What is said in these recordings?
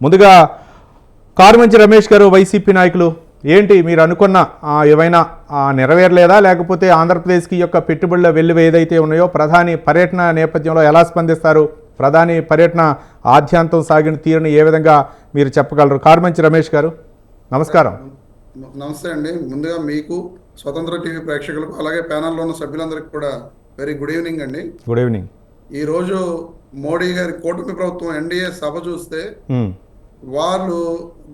ముందుగా కారుమంచి రమేష్ గారు వైసీపీ నాయకులు ఏంటి మీరు అనుకున్న ఏవైనా నెరవేరలేదా లేకపోతే ఆంధ్రప్రదేశ్కి యొక్క పెట్టుబడుల వెల్లువ ఏదైతే ఉన్నాయో ప్రధాని పర్యటన నేపథ్యంలో ఎలా స్పందిస్తారు ప్రధాని పర్యటన ఆద్యాంతం సాగిన తీరుని ఏ విధంగా మీరు చెప్పగలరు కారుమంచి రమేష్ గారు నమస్కారం. నమస్తే అండి. ముందుగా మీకు స్వతంత్ర టీవీ ప్రేక్షకులకు అలాగే ప్యానెల్లో ఉన్న సభ్యులందరికీ కూడా వెరీ గుడ్ ఈవినింగ్ అండి. Good evening. ఈరోజు మోడీ గారి కూటమి ప్రభుత్వం ఎన్డీఏ సభ చూస్తే వాళ్ళు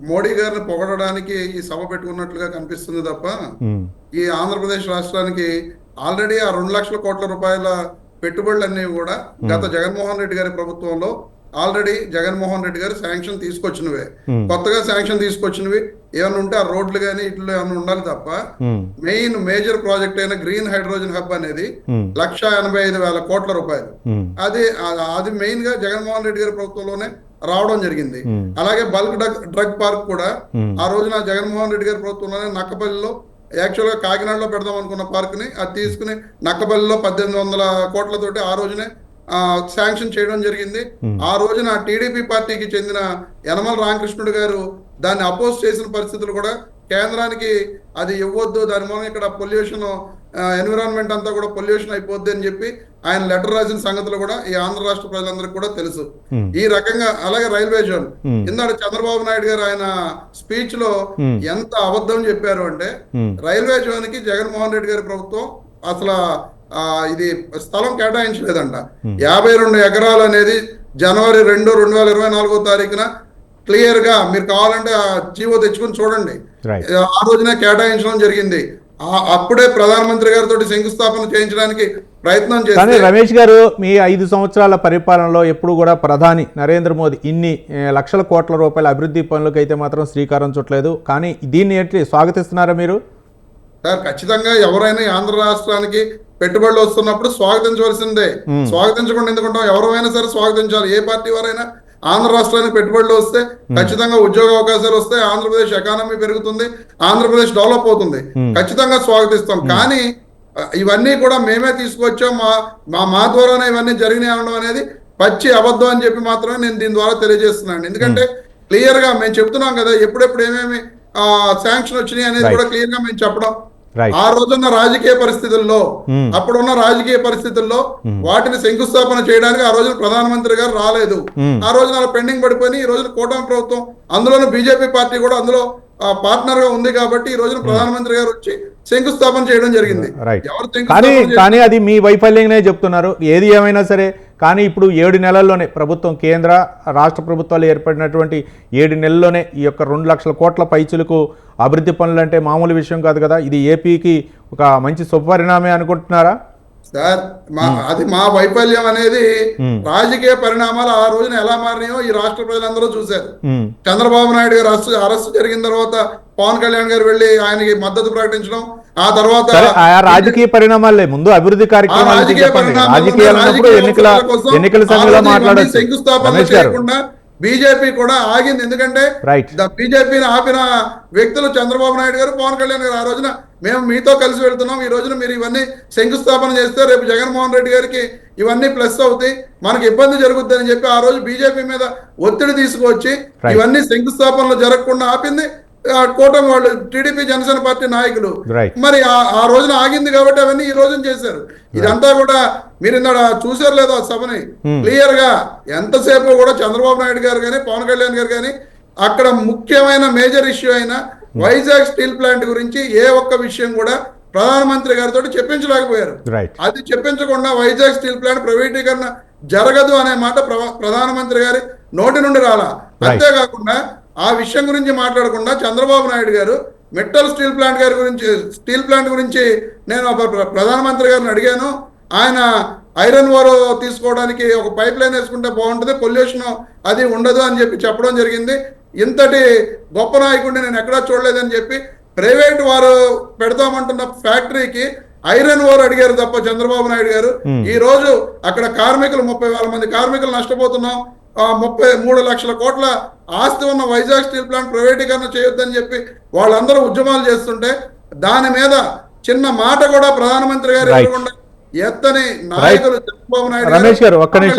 మోడీ గారిని పొగడడానికి ఈ సభ పెట్టుకున్నట్లుగా కనిపిస్తుంది తప్ప ఈ ఆంధ్రప్రదేశ్ రాష్ట్రానికి ఆల్రెడీ ఆ 2 లక్షల కోట్ల రూపాయల పెట్టుబడులన్నీ కూడా గత జగన్మోహన్ రెడ్డి గారి ప్రభుత్వంలో ఆల్రెడీ జగన్మోహన్ రెడ్డి గారు శాంక్షన్ తీసుకొచ్చినవే. కొత్తగా శాంక్షన్ తీసుకొచ్చినవి ఏమైనా ఉంటే ఆ రోడ్లు కానీ ఇట్లో ఏమైనా ఉండాలి తప్ప మెయిన్ మేజర్ ప్రాజెక్ట్ అయిన గ్రీన్ హైడ్రోజన్ హబ్ అనేది 1,85,000 కోట్ల రూపాయలు. అది మెయిన్ గా జగన్మోహన్ రెడ్డి గారి ప్రభుత్వంలోనే రావడం జరిగింది. అలాగే బల్క్ డ్రగ్ పార్క్ కూడా ఆ రోజున జగన్మోహన్ రెడ్డి గారి ప్రభుత్వంలోనే నక్కపల్లిలో యాక్చువల్ గా కాకినాడలో పెడదాం అనుకున్న పార్క్ ని అది తీసుకుని నక్కపల్లిలో 1,800 కోట్లతోటి ఆ రోజునే శాంక్షన్ చేయడం జరిగింది. ఆ రోజున టీడీపీ పార్టీకి చెందిన యనమల రామకృష్ణుడు గారు దాన్ని అపోజ్ చేసిన పరిస్థితులు కూడా కేంద్రానికి అది ఇవ్వద్దు, దాని మూలం ఇక్కడ పొల్యూషన్ ఎన్విరాన్మెంట్ అంతా కూడా పొల్యూషన్ అయిపోద్ది అని చెప్పి ఆయన లెటర్ రాసిన సంగతులు కూడా ఈ ఆంధ్ర రాష్ట్ర ప్రజలందరికీ కూడా తెలుసు. ఈ రకంగా అలాగే రైల్వే జోన్ ఇందాక చంద్రబాబు నాయుడు గారు ఆయన స్పీచ్ లో ఎంత అబద్ధం చెప్పారు అంటే రైల్వే జోన్ కి జగన్మోహన్ రెడ్డి గారి ప్రభుత్వం అసలు ఇది స్థలం కేటాయించలేదంట. 52 ఎకరాలు అనేది జనవరి 2, 2024 క్లియర్ గా మీరు కావాలంటే ఆ జీవో తెచ్చుకుని చూడండి. ఆ రోజునే కేటాయించడం జరిగింది. అప్పుడే ప్రధానమంత్రి గారితో శంకుస్థాపన చేయించడానికి ప్రయత్నం చేశారు. రమేష్ గారు మీ 5 సంవత్సరాల పరిపాలనలో ఎప్పుడు కూడా ప్రధాని నరేంద్ర మోదీ ఇన్ని లక్షల కోట్ల రూపాయల అభివృద్ధి పనులకు అయితే మాత్రం శ్రీకారం చుట్టలేదు. కానీ దీన్ని ఏంటి స్వాగతిస్తున్నారా మీరు? సార్ ఖచ్చితంగా ఎవరైనా ఆంధ్ర రాష్ట్రానికి పెట్టుబడులు వస్తున్నప్పుడు స్వాగతించవలసిందే. స్వాగతించకుండా ఎందుకుంటాం? ఎవరైనా సరే స్వాగతించాలి. ఏ పార్టీ వారైనా ఆంధ్ర రాష్ట్రానికి పెట్టుబడులు వస్తే ఖచ్చితంగా ఉద్యోగ అవకాశాలు వస్తాయి, ఆంధ్రప్రదేశ్ ఎకానమీ పెరుగుతుంది, ఆంధ్రప్రదేశ్ డెవలప్ అవుతుంది. ఖచ్చితంగా స్వాగతిస్తాం. కానీ ఇవన్నీ కూడా మేమే తీసుకొచ్చాం, మా ద్వారానే ఇవన్నీ జరిగినాయి అనడం అనేది పచ్చి అబద్ధం అని చెప్పి మాత్రమే నేను దీని ద్వారా తెలియజేస్తున్నాను. ఎందుకంటే క్లియర్ గా మేము చెప్తున్నాం కదా ఎప్పుడెప్పుడు ఏమేమి శాంక్షన్ వచ్చినాయి అనేది కూడా క్లియర్ గా మేము చెప్పడం. ఆ రోజున్న రాజకీయ పరిస్థితుల్లో అప్పుడున్న రాజకీయ పరిస్థితుల్లో వాటిని శంకుస్థాపన చేయడానికి ఆ రోజున ప్రధానమంత్రి గారు రాలేదు. ఆ రోజున పెండింగ్ పడిపోయి ఈ రోజున కూటమి ప్రభుత్వం అందులోనూ బీజేపీ పార్టీ కూడా అందులో పార్ట్నర్ గా ఉంది కాబట్టి ఈ రోజున ప్రధానమంత్రి గారు వచ్చి శంకుస్థాపన చేయడం జరిగింది. కానీ అది మీ వైఫల్యంగానే చెప్తున్నారు. ఏది ఏమైనా సరే కానీ ఇప్పుడు 7 నెలల్లోనే ప్రభుత్వం కేంద్ర రాష్ట్ర ప్రభుత్వాలు ఏర్పడినటువంటి 7 నెలల్లోనే ఈ యొక్క 2 లక్షల కోట్ల పైచులకు అభివృద్ధి పనులు అంటే మామూలు విషయం కాదు కదా. ఇది ఏపీకి ఒక మంచి శుభపరిణామే అనుకుంటున్నారా? సార్ అది మా వైఫల్యం అనేది రాజకీయ పరిణామాలు ఆ రోజున ఎలా మారినాయో ఈ రాష్ట్ర ప్రజలందరూ చూశారు. చంద్రబాబు నాయుడు గారు అరెస్ట్ జరిగిన తర్వాత పవన్ కళ్యాణ్ గారు వెళ్లి ఆయనకి మద్దతు ప్రకటించడం, ఆ తర్వాత రాజకీయ పరిణామాలే ముందు అభివృద్ధి కార్యక్రమాలు శంకుస్థాపన చేయకుండా బీజేపీ కూడా ఆగింది. ఎందుకంటే బీజేపీని ఆపిన వ్యక్తులు చంద్రబాబు నాయుడు గారు, పవన్ కళ్యాణ్ గారు. ఆ రోజున మేము మీతో కలిసి వెళ్తున్నాం, ఈ రోజున మీరు ఇవన్నీ శంకుస్థాపన చేస్తే రేపు జగన్మోహన్ రెడ్డి గారికి ఇవన్నీ ప్లస్ అవుతాయి, మనకి ఇబ్బంది జరుగుద్ది అని చెప్పి ఆ రోజు బీజేపీ మీద ఒత్తిడి తీసుకువచ్చి ఇవన్నీ శంకుస్థాపనలు జరగకుండా ఆపింది కూటమి వాళ్ళు, టీడీపీ జనసేన పార్టీ నాయకులు. మరి ఆ రోజున ఆగింది కాబట్టి అవన్నీ ఈ రోజున చేశారు. ఇదంతా కూడా మీరు ఇందాక చూసారు లేదో ఆ సభని క్లియర్ గా ఎంతసేపు కూడా చంద్రబాబు నాయుడు గారు కానీ పవన్ కళ్యాణ్ గారు కానీ అక్కడ ముఖ్యమైన మేజర్ ఇష్యూ అయిన వైజాగ్ స్టీల్ ప్లాంట్ గురించి ఏ ఒక్క విషయం కూడా ప్రధానమంత్రి గారితో చెప్పించలేకపోయారు. అది చెప్పించకుండా వైజాగ్ స్టీల్ ప్లాంట్ ప్రైవేటీకరణ జరగదు అనే మాట ప్రధానమంత్రి గారి నోటి నుండి రాలా. అంతేకాకుండా ఆ విషయం గురించి మాట్లాడకుండా చంద్రబాబు నాయుడు గారు మెటల్ స్టీల్ ప్లాంట్ గురించి నేను ప్రధానమంత్రి గారిని అడిగాను. ఆయన ఐరన్ ఓర్ తీసుకోవడానికి ఒక పైప్ లైన్ వేసుకుంటే బాగుంటుంది, పొల్యూషన్ అది ఉండదు అని చెప్పి చెప్పడం జరిగింది. ఇంతటి గొప్ప నాయకుడిని నేను ఎక్కడా చూడలేదని చెప్పి ప్రైవేట్ వారు పెడతామంటున్న ఫ్యాక్టరీకి ఐరన్ ఓర్ అడిగారు తప్ప చంద్రబాబు నాయుడు గారు. ఈ రోజు అక్కడ కార్మికులు 30,000 మంది కార్మికులు నష్టపోతున్నాం. 33 లక్షల కోట్ల ఆస్తి ఉన్న వైజాగ్ స్టీల్ ప్లాంట్ ప్రైవేటీకరణ చేయొద్దని చెప్పి వాళ్ళందరూ ఉద్యమాలు చేస్తుంటే దాని మీద చిన్న మాట కూడా ప్రధానమంత్రి గారు ఎత్తని నాయకులు చంద్రబాబు నాయుడు రమేష్ గారు